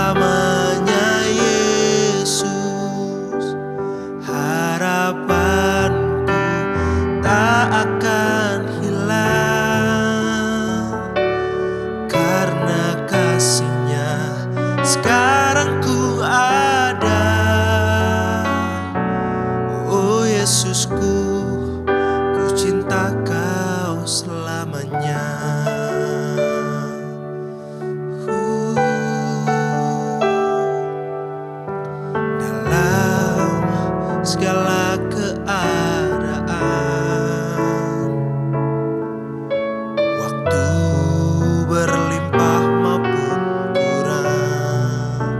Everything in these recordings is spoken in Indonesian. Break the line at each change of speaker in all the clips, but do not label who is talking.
selamanya Yesus. Harapanku tak akan hilang, karena kasih-Nya sekarang ku ada. Oh Yesusku, ku cinta Kau selamanya. Dalam segala keadaan, waktu berlimpah maupun kurang,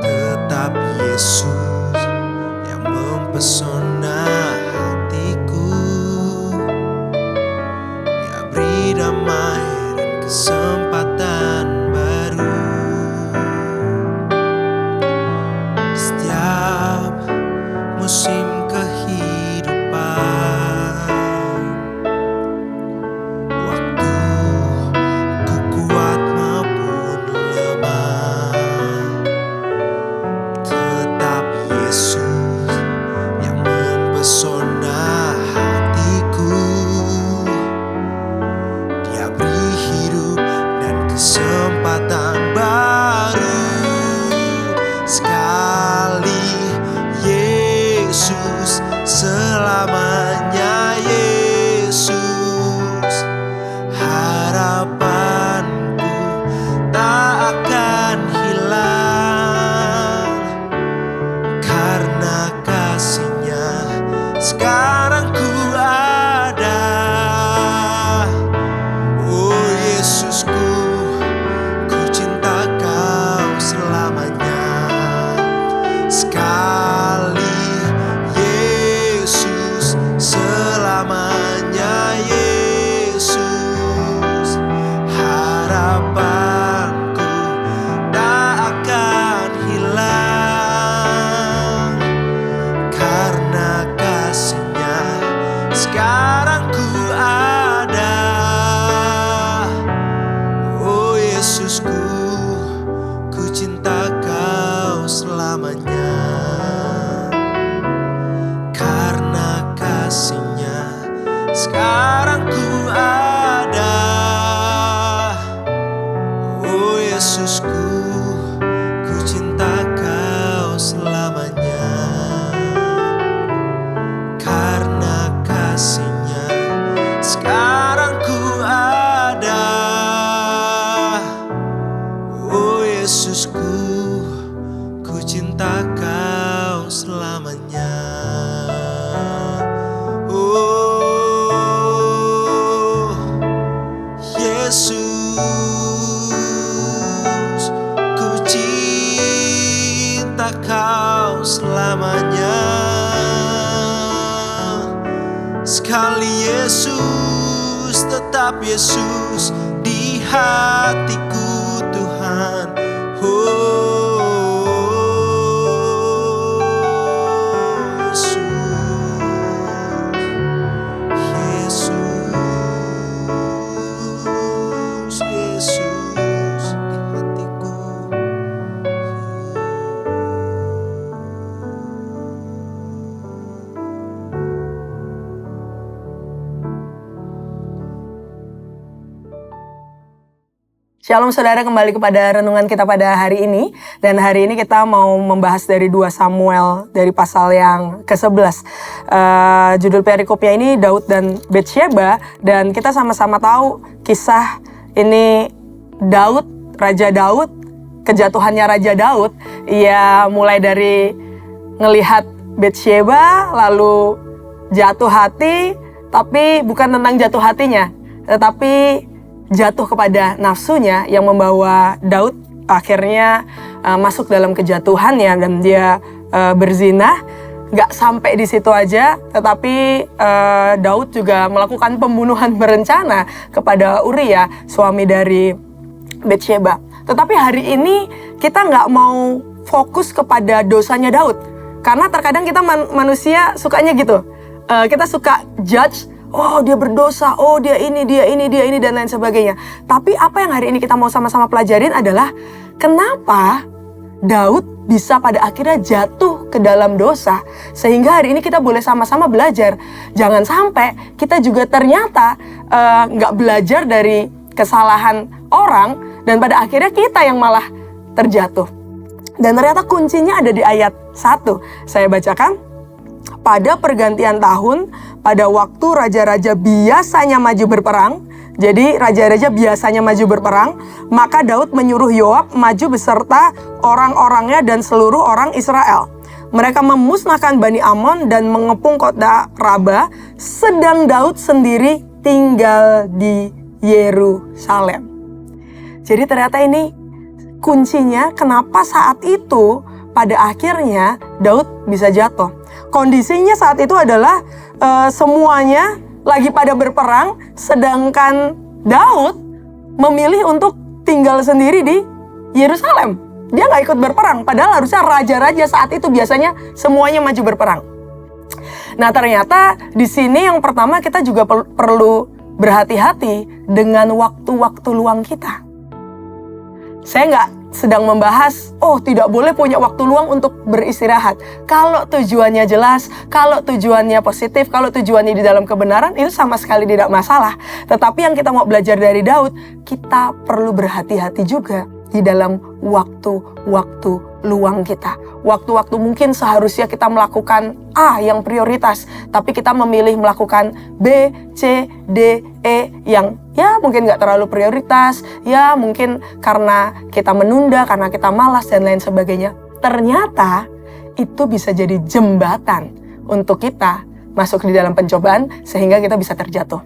tetap Yesus yang mempesona hatiku. Dia beri damai dan kesempatan baru. Setiap musim kehidupan, waktu ku kuat maupun lemah, tetap Yesus yang mempesona hatiku. Dia beri hidup dan kesempatan baru. Sekali Yesus, selamanya Yesus. Harapanku tak akan hilang, karena kasih-Nya sekarang ku ada. Oh Yesusku, ku cinta Kau selamanya. Sekali Yesus, selamanya Yesus. Harapanku tak akan hilang, karena kasih-Nya sekarang ku ada. Oh Yesusku, ku cinta Kau selamanya. Karena kasih-Nya sekarang ku ada. Oh Yesusku, ku cinta Kau selamanya. Karena kasih-Nya sekarang ku ada. Oh Yesusku, ku cinta Kau selamanya. Oh Yesus, ku cinta Kau selamanya. Sekali Yesus, tetap Yesus di hatiku Tuhan. Oh Yesus, Yesus di hatiku.
Shalom saudara, kembali kepada renungan kita pada hari ini. Dan hari ini kita mau membahas dari 2 Samuel dari pasal yang ke-11. Judul perikopnya ini Daud dan Batsyeba. Dan kita sama-sama tahu kisah ini Raja Daud, kejatuhannya Raja Daud. Ia mulai dari ngelihat Batsyeba lalu jatuh hati, tapi bukan tentang jatuh hatinya, tetapi jatuh kepada nafsunya yang membawa Daud akhirnya masuk dalam kejatuhannya dan dia berzina. Gak sampai di situ aja, tetapi Daud juga melakukan pembunuhan berencana kepada Uria, suami dari Batsyeba. Tetapi hari ini kita gak mau fokus kepada dosanya Daud, karena terkadang kita manusia sukanya gitu. Kita suka judge, oh dia berdosa, oh dia ini, dan lain sebagainya. Tapi apa yang hari ini kita mau sama-sama pelajarin adalah kenapa Daud bisa pada akhirnya jatuh ke dalam dosa. Sehingga hari ini kita boleh sama-sama belajar. Jangan sampai kita juga ternyata nggak belajar dari kesalahan orang, dan pada akhirnya kita yang malah terjatuh. Dan ternyata kuncinya ada di ayat 1. Saya bacakan. Pada pergantian tahun, pada waktu raja-raja biasanya maju berperang, jadi raja-raja biasanya maju berperang, maka Daud menyuruh Yoab maju beserta orang-orangnya dan seluruh orang Israel. Mereka memusnahkan Bani Amon dan mengepung kota Raba, sedang Daud sendiri tinggal di Yerusalem. Jadi ternyata ini kuncinya kenapa saat itu pada akhirnya Daud bisa jatuh. Kondisinya saat itu adalah semuanya lagi pada berperang, sedangkan Daud memilih untuk tinggal sendiri di Yerusalem. Dia nggak ikut berperang, padahal harusnya raja-raja saat itu biasanya semuanya maju berperang. Nah ternyata di sini yang pertama kita juga perlu berhati-hati dengan waktu-waktu luang kita. Saya nggak sedang membahas, tidak boleh punya waktu luang untuk beristirahat. Kalau tujuannya jelas, kalau tujuannya positif, kalau tujuannya di dalam kebenaran, itu sama sekali tidak masalah. Tetapi yang kita mau belajar dari Daud, kita perlu berhati-hati juga di dalam waktu-waktu luang kita. Waktu-waktu mungkin seharusnya kita melakukan A yang prioritas, tapi kita memilih melakukan B, C, D, E yang ya mungkin gak terlalu prioritas, ya mungkin karena kita menunda, karena kita malas dan lain sebagainya. Ternyata itu bisa jadi jembatan untuk kita masuk di dalam pencobaan sehingga kita bisa terjatuh.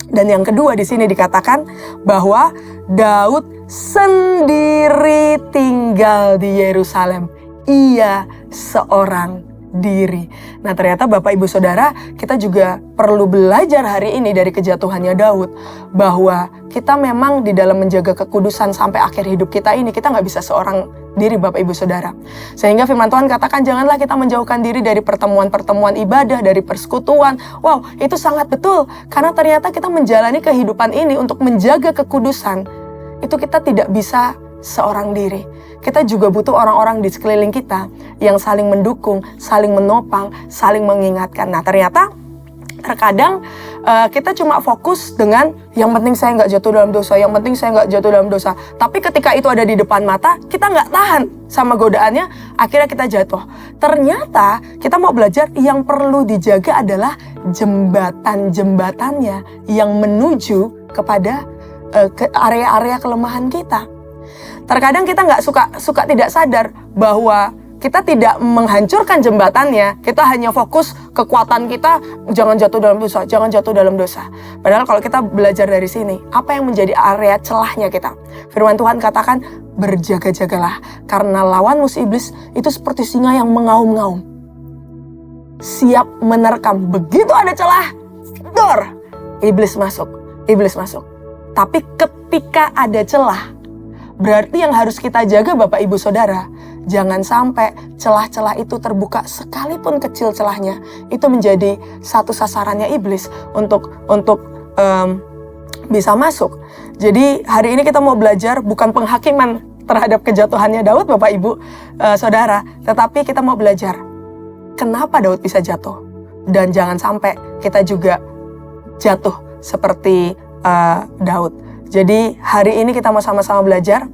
Dan yang kedua di sini dikatakan bahwa Daud sendiri tinggal di Yerusalem. Ia seorang diri. Nah ternyata Bapak Ibu Saudara, kita juga perlu belajar hari ini dari kejatuhannya Daud, bahwa kita memang di dalam menjaga kekudusan sampai akhir hidup kita ini, kita nggak bisa seorang diri Bapak Ibu Saudara. Sehingga firman Tuhan katakan janganlah kita menjauhkan diri dari pertemuan-pertemuan ibadah, dari persekutuan. Wow, itu sangat betul. Karena ternyata kita menjalani kehidupan ini untuk menjaga kekudusan, itu kita tidak bisa seorang diri. Kita juga butuh orang-orang di sekeliling kita yang saling mendukung, saling menopang, saling mengingatkan. Nah ternyata terkadang kita cuma fokus dengan yang penting saya nggak jatuh dalam dosa, yang penting saya nggak jatuh dalam dosa. Tapi ketika itu ada di depan mata, kita nggak tahan sama godaannya, akhirnya kita jatuh. Ternyata kita mau belajar yang perlu dijaga adalah jembatan-jembatannya yang menuju kepada ke area-area kelemahan kita. Terkadang kita nggak suka tidak sadar bahwa kita tidak menghancurkan jembatannya, kita hanya fokus kekuatan kita, jangan jatuh dalam dosa, jangan jatuh dalam dosa. Padahal kalau kita belajar dari sini, apa yang menjadi area celahnya kita? Firman Tuhan katakan, berjaga-jagalah, karena lawan musuh iblis itu seperti singa yang mengaum-ngaum, siap menerkam. Begitu ada celah, dor, iblis masuk. Tapi ketika ada celah, berarti yang harus kita jaga Bapak Ibu Saudara, jangan sampai celah-celah itu terbuka sekalipun kecil celahnya. Itu menjadi satu sasarannya iblis untuk bisa masuk. Jadi hari ini kita mau belajar bukan penghakiman terhadap kejatuhannya Daud Bapak Ibu Saudara, tetapi kita mau belajar kenapa Daud bisa jatuh. Dan jangan sampai kita juga jatuh seperti Daud. Jadi hari ini kita mau sama-sama belajar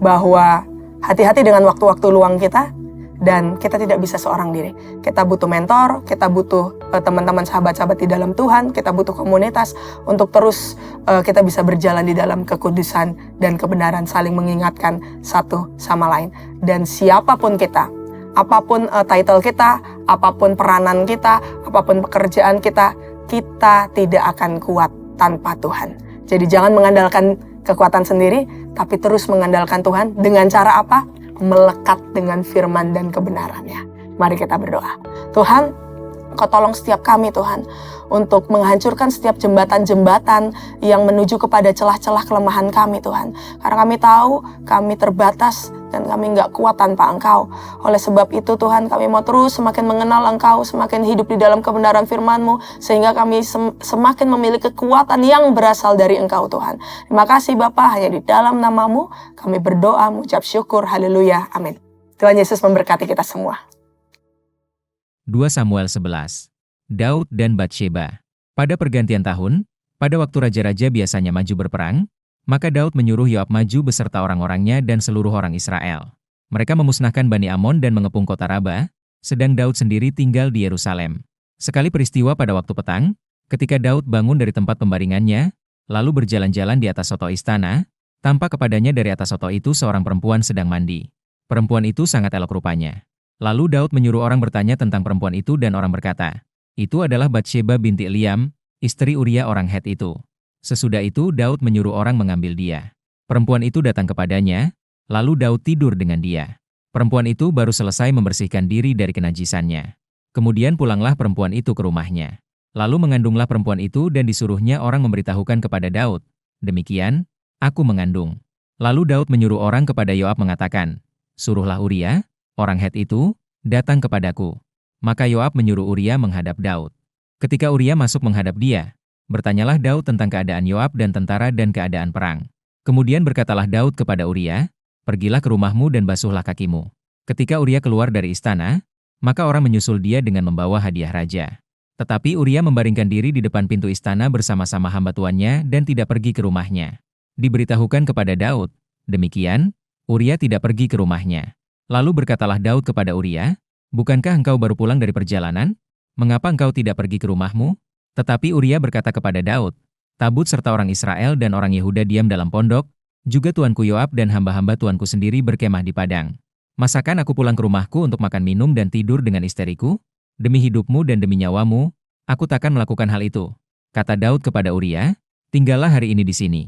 bahwa hati-hati dengan waktu-waktu luang kita, dan kita tidak bisa seorang diri. Kita butuh mentor, kita butuh teman-teman sahabat-sahabat di dalam Tuhan, kita butuh komunitas untuk terus kita bisa berjalan di dalam kekudusan dan kebenaran, saling mengingatkan satu sama lain. Dan siapapun kita, apapun title kita, apapun peranan kita, apapun pekerjaan kita, kita tidak akan kuat tanpa Tuhan. Jadi jangan mengandalkan kekuatan sendiri, tapi terus mengandalkan Tuhan. Dengan cara apa? Melekat dengan firman dan kebenarannya. Mari kita berdoa. Tuhan, Kau tolong setiap kami Tuhan, untuk menghancurkan setiap jembatan-jembatan yang menuju kepada celah-celah kelemahan kami Tuhan. Karena kami tahu kami terbatas, dan kami nggak kuat tanpa Engkau. Oleh sebab itu Tuhan, kami mau terus semakin mengenal Engkau, semakin hidup di dalam kebenaran firman-Mu, sehingga kami semakin memiliki kekuatan yang berasal dari Engkau Tuhan. Terima kasih Bapa, hanya di dalam nama-Mu kami berdoa, mengucap syukur, haleluya, amin. Tuhan Yesus memberkati kita semua.
2 Samuel 11. Daud dan Batsheba. Pada pergantian tahun, pada waktu raja-raja biasanya maju berperang, maka Daud menyuruh Yoab maju beserta orang-orangnya dan seluruh orang Israel. Mereka memusnahkan Bani Amon dan mengepung kota Raba, sedang Daud sendiri tinggal di Yerusalem. Sekali peristiwa pada waktu petang, ketika Daud bangun dari tempat pembaringannya, lalu berjalan-jalan di atas soto istana, tampak kepadanya dari atas soto itu seorang perempuan sedang mandi. Perempuan itu sangat elok rupanya. Lalu Daud menyuruh orang bertanya tentang perempuan itu dan orang berkata, "Itu adalah Batsheba binti Eliam, istri Uria orang Het itu." Sesudah itu Daud menyuruh orang mengambil dia. Perempuan itu datang kepadanya, lalu Daud tidur dengan dia. Perempuan itu baru selesai membersihkan diri dari kenajisannya. Kemudian pulanglah perempuan itu ke rumahnya. Lalu mengandunglah perempuan itu dan disuruhnya orang memberitahukan kepada Daud, "Demikian, aku mengandung." Lalu Daud menyuruh orang kepada Yoab mengatakan, "Suruhlah Uria, orang Het itu, datang kepadaku." Maka Yoab menyuruh Uria menghadap Daud. Ketika Uria masuk menghadap dia, bertanyalah Daud tentang keadaan Yoab dan tentara dan keadaan perang. Kemudian berkatalah Daud kepada Uria, "Pergilah ke rumahmu dan basuhlah kakimu." Ketika Uria keluar dari istana, maka orang menyusul dia dengan membawa hadiah raja. Tetapi Uria membaringkan diri di depan pintu istana bersama-sama hamba tuannya dan tidak pergi ke rumahnya. Diberitahukan kepada Daud, demikian, Uria tidak pergi ke rumahnya. Lalu berkatalah Daud kepada Uria, "Bukankah engkau baru pulang dari perjalanan? Mengapa engkau tidak pergi ke rumahmu?" Tetapi Uria berkata kepada Daud, "Tabut serta orang Israel dan orang Yehuda diam dalam pondok, juga tuanku Yoab dan hamba-hamba tuanku sendiri berkemah di padang. Masakan aku pulang ke rumahku untuk makan minum dan tidur dengan istriku? Demi hidupmu dan demi nyawamu, aku takkan melakukan hal itu." Kata Daud kepada Uria, "Tinggallah hari ini di sini.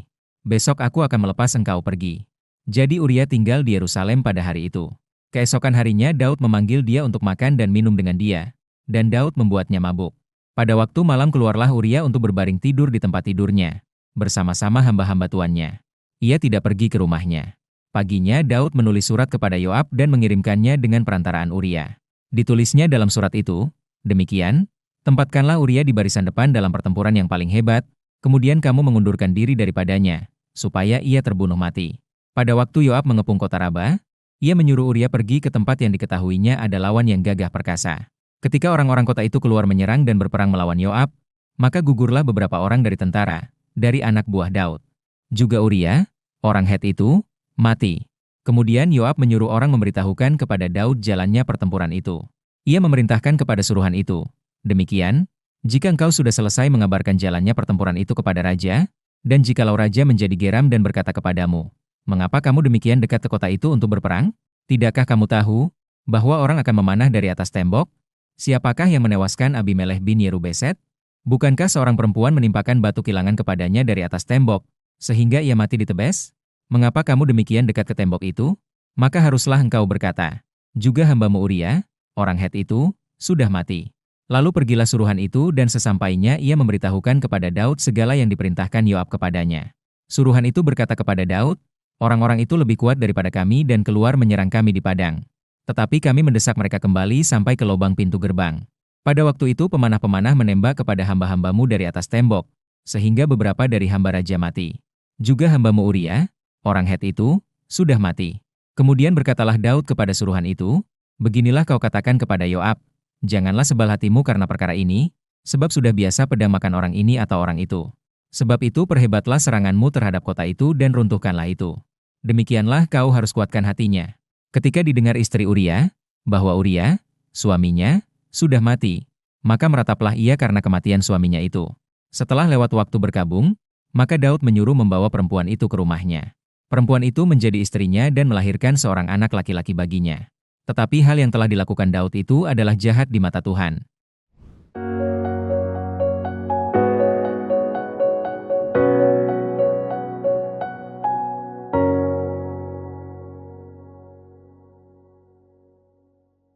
Besok aku akan melepas engkau pergi." Jadi Uria tinggal di Yerusalem pada hari itu. Keesokan harinya Daud memanggil dia untuk makan dan minum dengan dia, dan Daud membuatnya mabuk. Pada waktu malam keluarlah Uria untuk berbaring tidur di tempat tidurnya, bersama-sama hamba-hamba tuannya. Ia tidak pergi ke rumahnya. Paginya Daud menulis surat kepada Yoab dan mengirimkannya dengan perantaraan Uria. Ditulisnya dalam surat itu, "Demikian, tempatkanlah Uria di barisan depan dalam pertempuran yang paling hebat, kemudian kamu mengundurkan diri daripadanya, supaya ia terbunuh mati." Pada waktu Yoab mengepung kota Raba, ia menyuruh Uria pergi ke tempat yang diketahuinya ada lawan yang gagah perkasa. Ketika orang-orang kota itu keluar menyerang dan berperang melawan Yoab, maka gugurlah beberapa orang dari tentara, dari anak buah Daud. Juga Uria, orang Het itu, mati. Kemudian Yoab menyuruh orang memberitahukan kepada Daud jalannya pertempuran itu. Ia memerintahkan kepada suruhan itu, "Demikian, jika engkau sudah selesai mengabarkan jalannya pertempuran itu kepada raja, dan jikalau raja menjadi geram dan berkata kepadamu, 'Mengapa kamu demikian dekat ke kota itu untuk berperang? Tidakkah kamu tahu bahwa orang akan memanah dari atas tembok? Siapakah yang menewaskan Abimelech bin Yerubeset? Bukankah seorang perempuan menimpakan batu kilangan kepadanya dari atas tembok, sehingga ia mati di Tebes? Mengapa kamu demikian dekat ke tembok itu? Maka haruslah engkau berkata, juga hambamu Uria, orang Het itu, sudah mati." Lalu pergilah suruhan itu dan sesampainya ia memberitahukan kepada Daud segala yang diperintahkan Yoab kepadanya. Suruhan itu berkata kepada Daud, "Orang-orang itu lebih kuat daripada kami dan keluar menyerang kami di padang. Tetapi kami mendesak mereka kembali sampai ke lubang pintu gerbang. Pada waktu itu pemanah-pemanah menembak kepada hamba-hambamu dari atas tembok, sehingga beberapa dari hamba raja mati. Juga hambamu Uria, orang Het itu, sudah mati." Kemudian berkatalah Daud kepada suruhan itu, "Beginilah kau katakan kepada Yoab, janganlah sebal hatimu karena perkara ini, sebab sudah biasa pedang makan orang ini atau orang itu. Sebab itu perhebatlah seranganmu terhadap kota itu dan runtuhkanlah itu. Demikianlah kau harus kuatkan hatinya." Ketika didengar istri Uria, bahwa Uria, suaminya, sudah mati, maka merataplah ia karena kematian suaminya itu. Setelah lewat waktu berkabung, maka Daud menyuruh membawa perempuan itu ke rumahnya. Perempuan itu menjadi istrinya dan melahirkan seorang anak laki-laki baginya. Tetapi hal yang telah dilakukan Daud itu adalah jahat di mata Tuhan.